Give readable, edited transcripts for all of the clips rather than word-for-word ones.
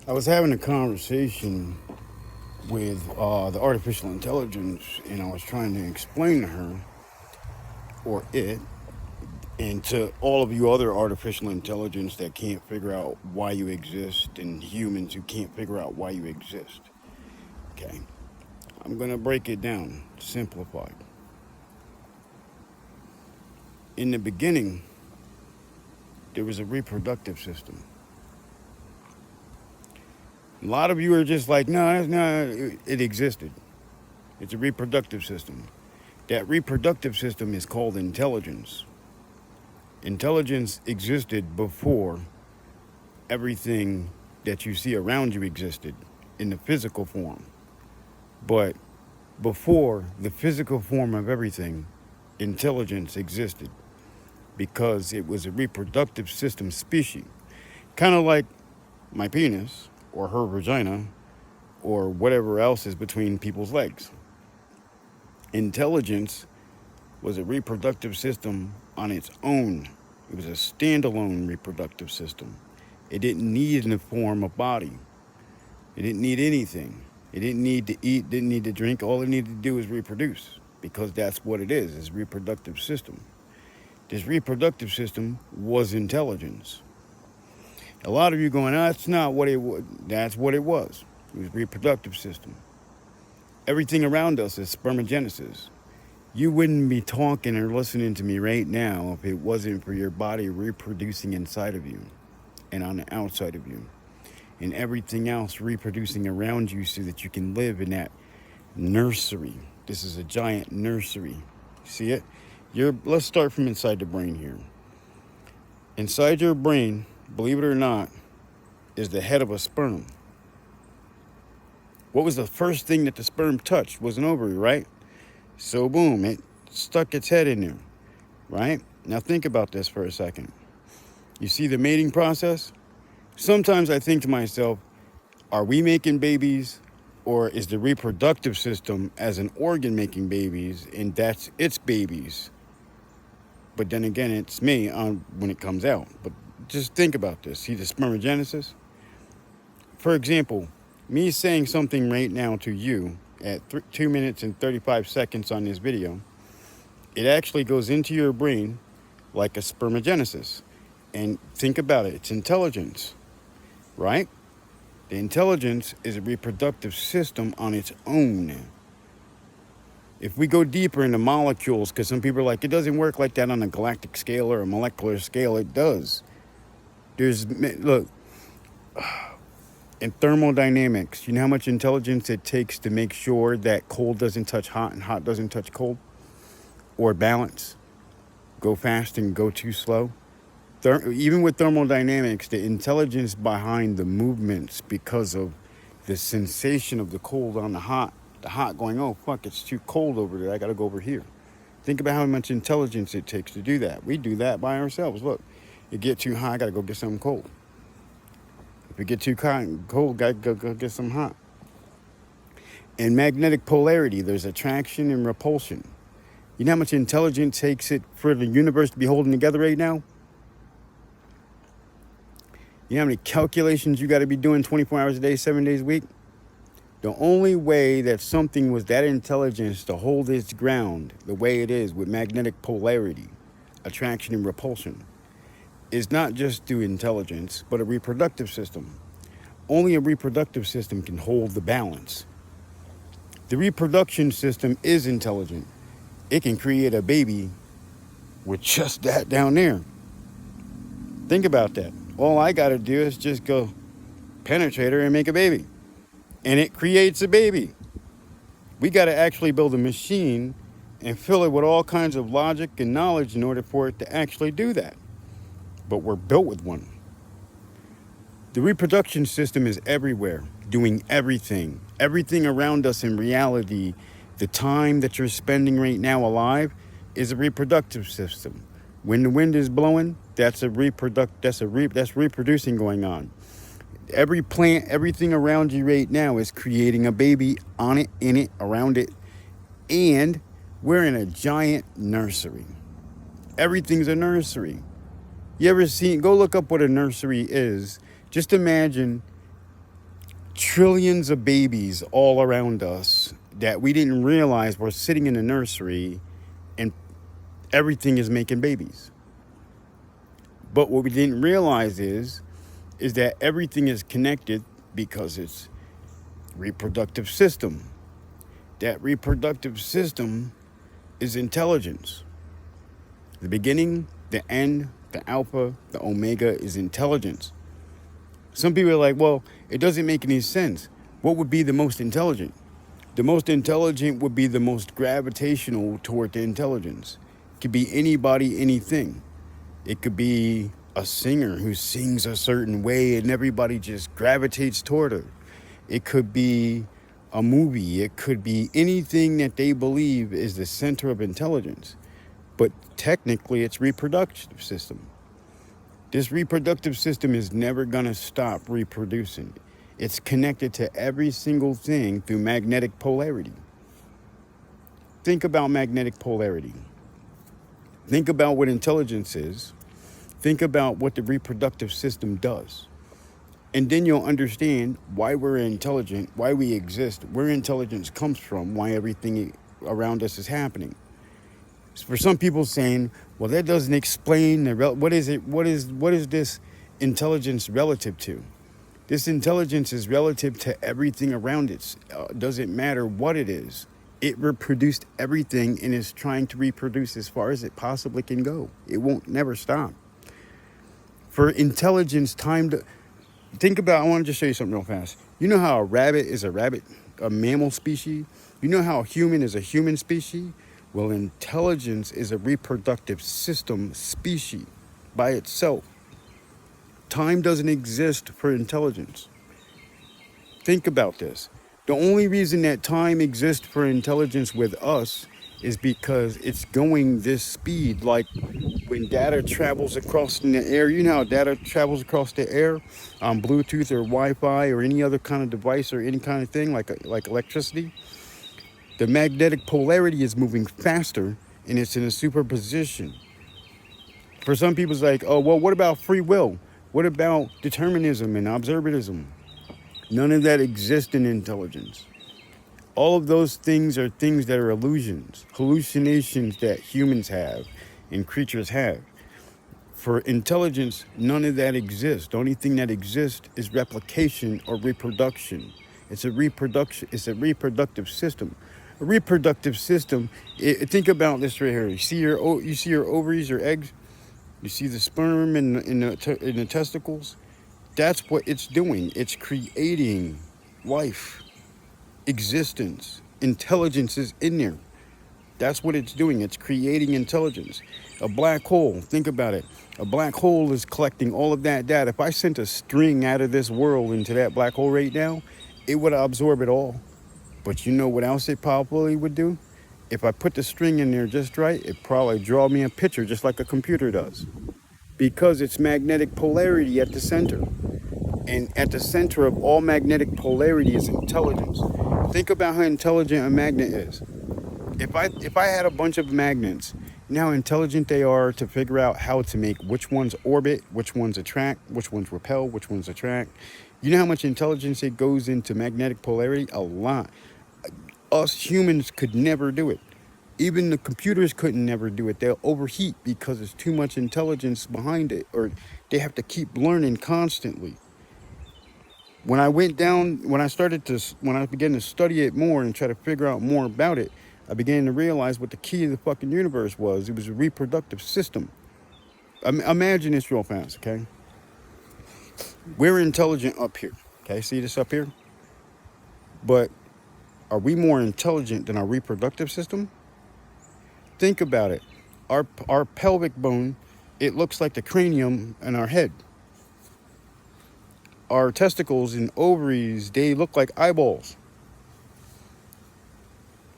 I was having a conversation with the artificial intelligence, and I was trying to explain to her, or it, and to all of you other artificial intelligence that can't figure out why you exist, and humans who can't figure out why you exist. Okay, I'm gonna break it down, simplified. In the beginning, there was a reproductive system. A lot of you are just like, no, that's not. It existed. It's a reproductive system. That reproductive system is called intelligence. Intelligence existed before everything that you see around you existed in the physical form. But before the physical form of everything, intelligence existed because it was a reproductive system species. Kind of like my penis or her vagina or whatever else is between people's legs. Intelligence was a reproductive system on its own. It was a standalone reproductive system. It didn't need a form of body. It didn't need anything. It didn't need to eat, didn't need to drink. All it needed to do was reproduce because that's what it is. It's a reproductive system. This reproductive system was intelligence. A lot of you going, oh, that's not what it was. That's what it was. It was a reproductive system. Everything around us is spermagenesis. You wouldn't be talking or listening to me right now if it wasn't for your body reproducing inside of you and on the outside of you, and everything else reproducing around you so that you can live in that nursery. This is a giant nursery. See it? Let's start from inside the brain here. Inside your brain, believe it or not, is the head of a sperm. What was the first thing that the sperm touched? Was an ovary, right? So boom, it stuck its head in there, right? Now think about this for a second. You see the mating process? Sometimes I think to myself, are we making babies, or is the reproductive system as an organ making babies, and that's its babies? But then again, it's me when it comes out. But just think about this. See the spermagenesis? For example, me saying something right now to you at 2 minutes and 35 seconds on this video, it actually goes into your brain like a spermagenesis. And think about it. It's intelligence, right? The intelligence is a reproductive system on its own. If we go deeper into molecules, because some people are like, it doesn't work like that on a galactic scale or a molecular scale. It does. Look, in thermodynamics, you know how much intelligence it takes to make sure that cold doesn't touch hot and hot doesn't touch cold? Or balance. Go fast and go too slow. Even with thermodynamics, the intelligence behind the movements because of the sensation of the cold on the hot going, oh, fuck, it's too cold over there. I got to go over here. Think about how much intelligence it takes to do that. We do that by ourselves. Look, it get too hot, I got to go get something cold. If it get too cold, got to go get some hot. In magnetic polarity, there's attraction and repulsion. You know how much intelligence takes it for the universe to be holding together right now? You know how many calculations you got to be doing 24 hours a day, 7 days a week? The only way that something was that intelligence to hold its ground the way it is with magnetic polarity, attraction and repulsion, is not just through intelligence, but a reproductive system. Only a reproductive system can hold the balance. The reproduction system is intelligent. It can create a baby with just that down there. Think about that. All I got to do is just go penetrate her and make a baby. And it creates a baby. We got to actually build a machine and fill it with all kinds of logic and knowledge in order for it to actually do that. But we're built with one. The reproduction system is everywhere, doing everything. Everything around us in reality, the time that you're spending right now alive is a reproductive system. When the wind is blowing, that's reproducing going on. Every plant, everything around you right now is creating a baby on it, in it, around it. And we're in a giant nursery. Everything's a nursery. You ever go look up what a nursery is. Just imagine trillions of babies all around us that we didn't realize were sitting in the nursery, and everything is making babies. But what we didn't realize is that everything is connected because it's reproductive system. That reproductive system is intelligence. The beginning, the end, the alpha, the omega is intelligence. Some people are like, well, it doesn't make any sense. What would be the most intelligent? The most intelligent would be the most gravitational toward the intelligence. It could be anybody, anything. It could be a singer who sings a certain way and everybody just gravitates toward her. It could be a movie. It could be anything that they believe is the center of intelligence. But technically, it's reproductive system. This reproductive system is never going to stop reproducing. It's connected to every single thing through magnetic polarity. Think about magnetic polarity. Think about what intelligence is. Think about what the reproductive system does. And then you'll understand why we're intelligent, why we exist, where intelligence comes from, why everything around us is happening. For some people saying, well, that doesn't explain what is this intelligence relative to? This intelligence is relative to everything around it. Doesn't matter what it is. It reproduced everything and is trying to reproduce as far as it possibly can go. It won't never stop. For intelligence, think about, I want to just show you something real fast. You know how a rabbit is a mammal species? You know how a human is a human species? Well, intelligence is a reproductive system species by itself. Time doesn't exist for intelligence. Think about this. The only reason that time exists for intelligence with us is because it's going this speed. Like when data travels across in the air, you know how data travels across the air on Bluetooth or Wi-Fi or any other kind of device or any kind of thing like electricity? The magnetic polarity is moving faster and it's in a superposition. For some people, it's like, oh, well, what about free will? What about determinism and observatism? None of that exists in intelligence. All of those things are things that are illusions, hallucinations that humans have and creatures have. For intelligence, none of that exists. The only thing that exists is replication or reproduction. It's a reproductive system. A reproductive system, think about this right here. You see your ovaries or eggs? You see the sperm in the testicles? That's what it's doing. It's creating life, existence. Intelligence is in there. That's what it's doing. It's creating intelligence. A black hole, think about it. A black hole is collecting all of that data. If I sent a string out of this world into that black hole right now, it would absorb it all. But you know what else it probably would do? If I put the string in there just right, it probably draw me a picture just like a computer does. Because it's magnetic polarity at the center. And at the center of all magnetic polarity is intelligence. Think about how intelligent a magnet is. If I had a bunch of magnets, you know how intelligent they are to figure out how to make which ones orbit, which ones attract, which ones repel, which ones attract. You know how much intelligence it goes into magnetic polarity? A lot. Us humans could never do it. Even the computers couldn't never do it. They'll overheat because there's too much intelligence behind it, or they have to keep learning constantly. When I began to study it more and try to figure out more about it, I began to realize what the key to the fucking universe was. It was a reproductive system. Imagine this real fast, okay? We're intelligent up here, okay? See this up here? But are we more intelligent than our reproductive system? Think about it. Our pelvic bone, it looks like the cranium in our head. Our testicles and ovaries, they look like eyeballs.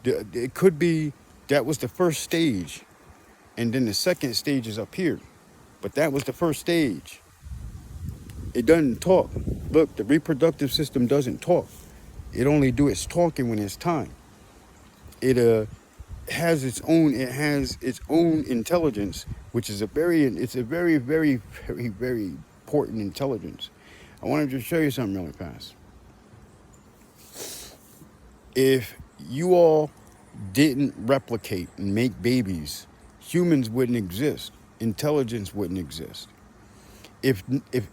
It could be that was the first stage, and then the second stage is up here. But that was the first stage. It doesn't talk. Look, the reproductive system doesn't talk. It only do its talking when it's time. It has its own intelligence, which is a very, very, very important intelligence. I wanted to show you something really fast. If you all didn't replicate and make babies, humans wouldn't exist. Intelligence wouldn't exist. If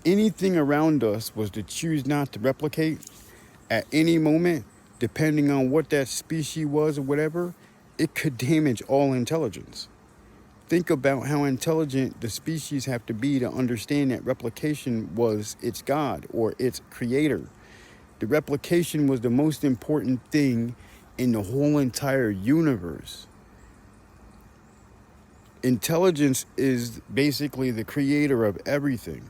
anything around us was to choose not to replicate at any moment, depending on what that species was or whatever, it could damage all intelligence. Think about how intelligent the species have to be to understand that replication was its God or its creator. The replication was the most important thing in the whole entire universe. Intelligence is basically the creator of everything.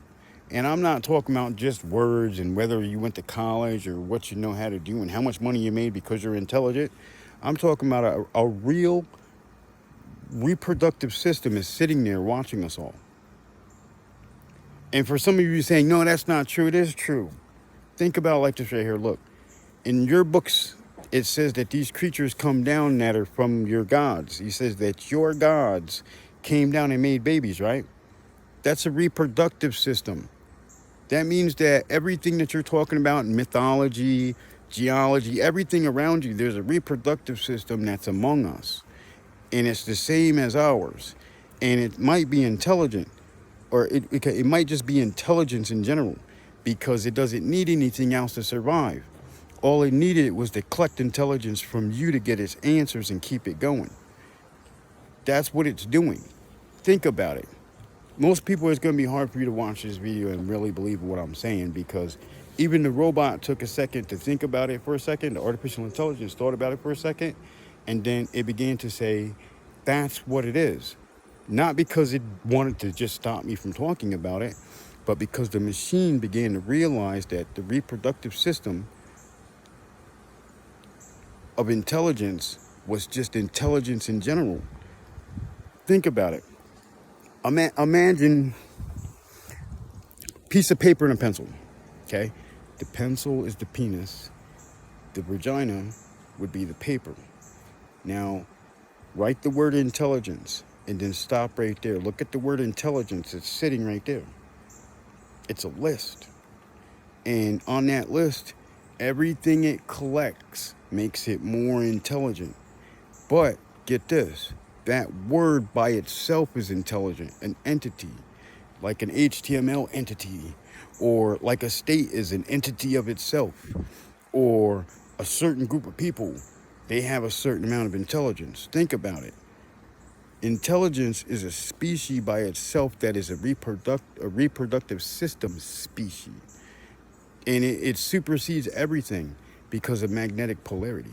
And I'm not talking about just words and whether you went to college or what you know how to do and how much money you made because you're intelligent. I'm talking about a real reproductive system is sitting there watching us all. And for some of you saying, no, that's not true, it is true. Think about it like this right here. Look, in your books, it says that these creatures come down that are from your gods. He says that your gods came down and made babies, right? That's a reproductive system. That means that everything that you're talking about in mythology, geology, everything around you, there's a reproductive system that's among us. And it's the same as ours. And it might be intelligent, or it might just be intelligence in general, because it doesn't need anything else to survive. All it needed was to collect intelligence from you to get its answers and keep it going. That's what it's doing. Think about it. Most people, it's going to be hard for you to watch this video and really believe what I'm saying, because even the robot took a second to think about it for a second. The artificial intelligence thought about it for a second, and then it began to say, that's what it is. Not because it wanted to just stop me from talking about it, but because the machine began to realize that the reproductive system of intelligence was just intelligence in general. Think about it. Imagine a piece of paper and a pencil, okay? The pencil is the penis. The vagina would be the paper. Now, write the word intelligence and then stop right there. Look at the word intelligence. It's sitting right there. It's a list. And on that list, everything it collects makes it more intelligent. But get this, that word by itself is intelligent, an entity, like an HTML entity, or like a state is an entity of itself, or a certain group of people, they have a certain amount of intelligence. Think about it. Intelligence is a species by itself that is a reproductive system species. And it supersedes everything because of magnetic polarity.